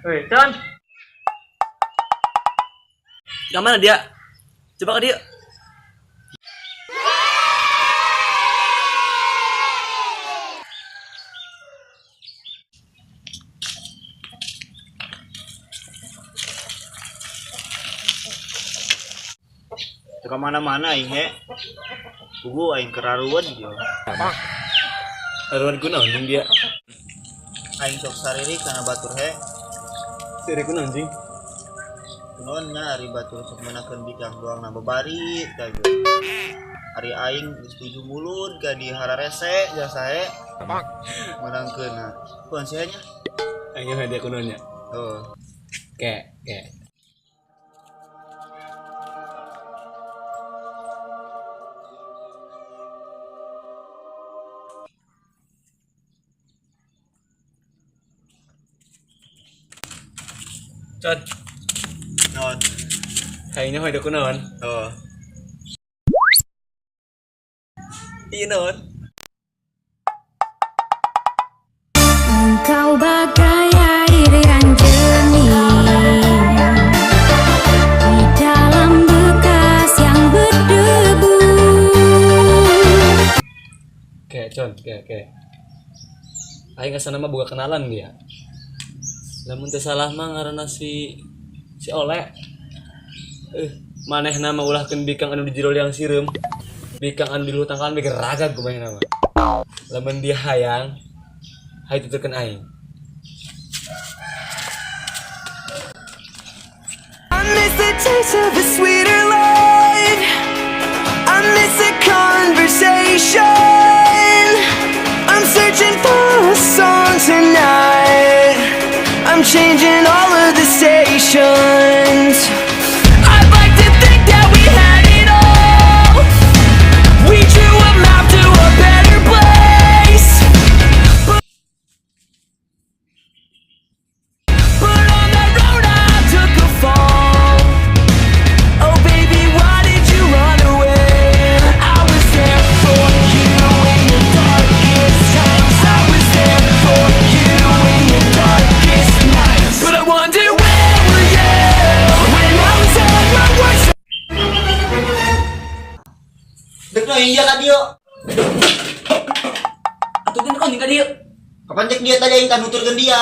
Woi, Con. Yang mana dia? Coba ke dia. Ke mana-mana aing he. Bugu aing keraruan dia. Aruan kunaon jeung dia? Aing sok sariri kana batur he. Siri kunaon jeung? Kunaon nya ari batur sok meunangkeun bikang doang na babari tah gitu. Ari aing geus tujuh mulut ka di hararese jasa he. Meunangkeun na. Kunaon sia nya? Aing mah dia kunaonnya. Tuh. Ke. Con, Non. aingnya mah ada kunaon? Tuh. Iya naon? Engkau bagai air yang jernih di dalam bekas yang berdebu. Con, aing asana mah boga kenalan dia. Lamun teu salah mah ngaranna si Oleh. Manehna mah ulahkeun bikang anu di jero liang sireum. Bikang anu di luhur tangkalan bege ragag kumaha mah. Lamun dia hayang, hayu tuturkeun aing. I miss the taste of a sweeter life. I miss a conversation. I'm searching for a song tonight. I'm changing all of the stations. I'd like to think that we had it all. We drew a map to a better place. But on that road I took a fall. Oh baby, why did you run away? I was there for you in the darkest times. I was there for you in the darkest nights. But I wonder where were you when I was at my worst. Dek no iya ka dia. Atuh dia kau tinggal dia. Kapan cek dia tadi aing kan nuturkeun dia.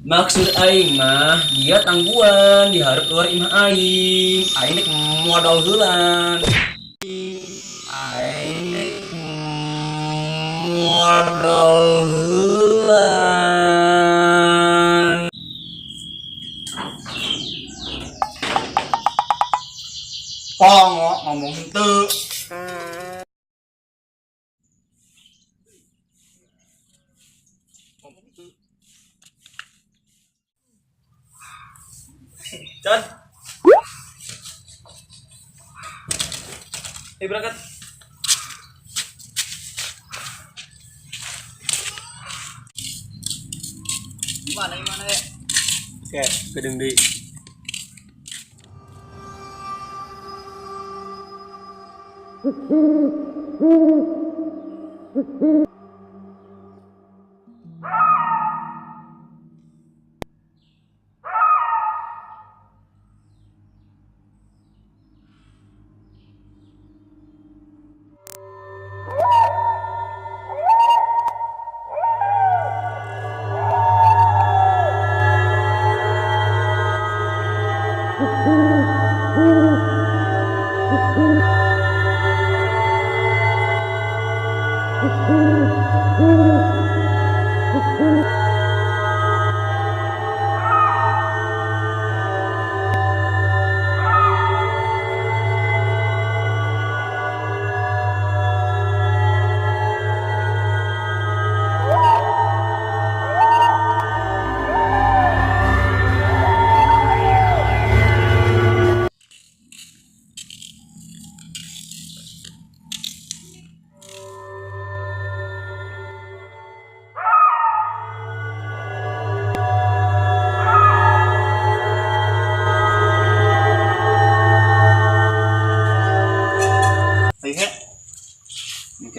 Maksud aing mah dia tangguhan diharap keluar imah aing. Aing nek modal heulan. Aing nek modal heulan. Pongo ngomong henteu. Con. Berangkat. Gimana he? Oke, gedeng deui.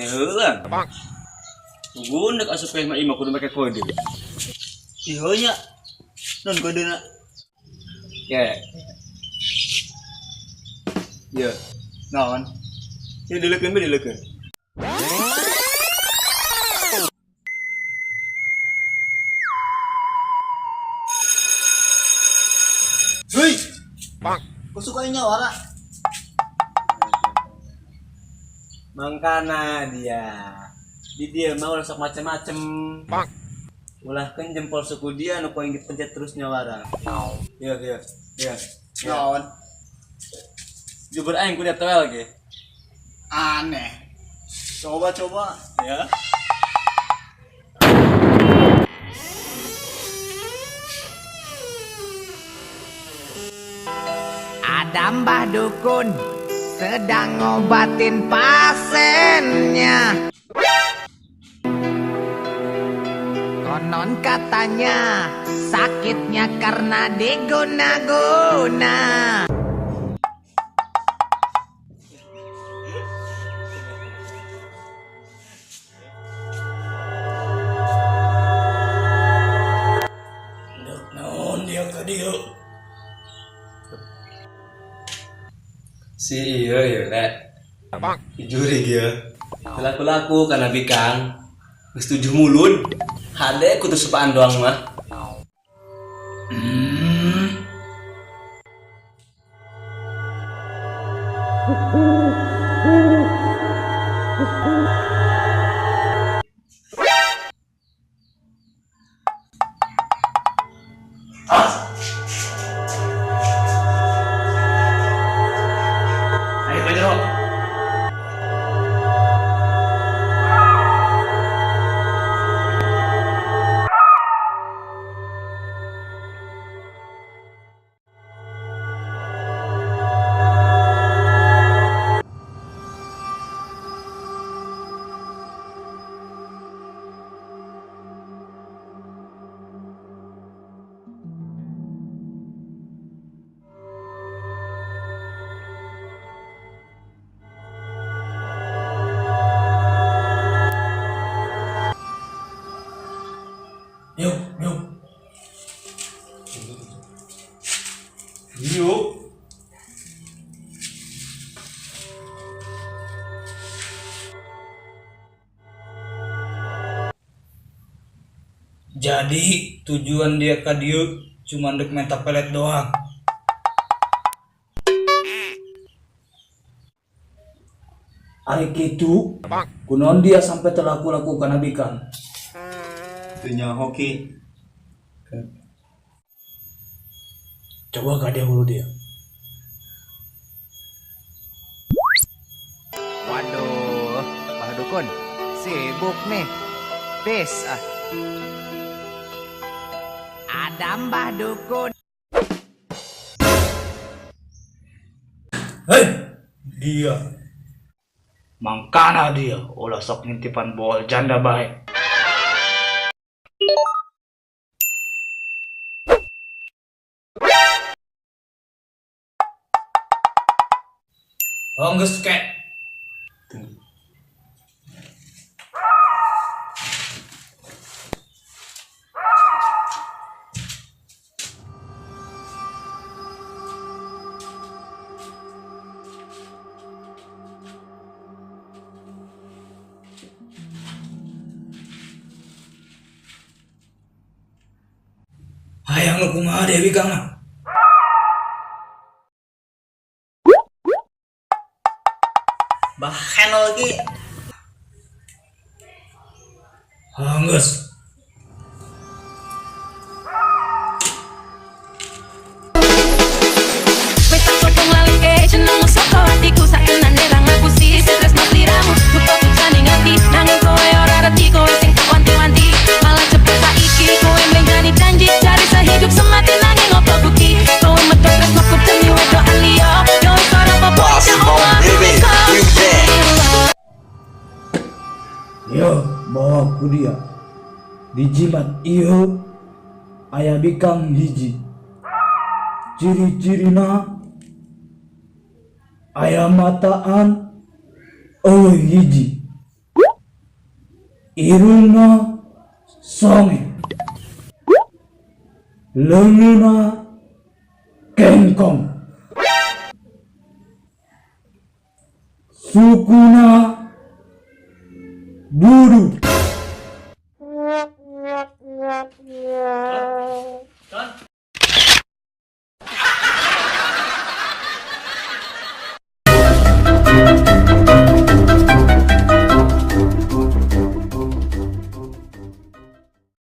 Heula. Tunggu nek asup ka imah kudu make kode. Ihonya non kodena. Ya. Ya. Naon? Ya dileukeun be dileukeun. Hei. Kau suka nyawara? Mangkana dia. Di dia mau sok macem-macem. Ulah kan jempol suku dia nu poin dipencet terus nyawara. Iya. Naon? Jujur aing kuliah tewel ge. Aneh. Coba Ya. Ada Mbah Dukun sedang ngobatin pasiennya. Konon katanya sakitnya karena diguna-guna. Naon dia ka dieu? Si iya Lek. Jujur ya. Laku-laku karena bikang. Geus 7 mulun. Hade kudu sepaan doang mah. Ayo Pedro. Yuk. Jadi tujuan dia ka dieu cuma dek menta pelet doang. Ari kitu, kunaon dia sampai terlaku-laku kana bikang? Tunya hoki. Coba gak dia hulu dia. Waduh, Mbah Dukun sibuk nih. Peace ah. Ada Mbah Dukun. Hei, dia. Mangkana dia, ulah sok ngintipan bol janda baik. Oh, geus kek. Hayang nu kumaha Dewi Kang? Bahan lagi. Hangges. Pesta sokong laling jeneng soko hatiku saenan derang aku si stres mas liramu lupa ku jani ngati nanging kowe ora reti kowe sing tak wanti-wanti malah cepet saiki kowe menjani janji cari sehidup semati nanging opo bukti kowe metu tresno ku demi wedok liya yo ora apa-apa Yo, bawa ku dia. Dijimat iyo aya bikang hiji. Ciri-cirina aya mataan hiji. Irungna songe. Leunguna kengkong. Sukuna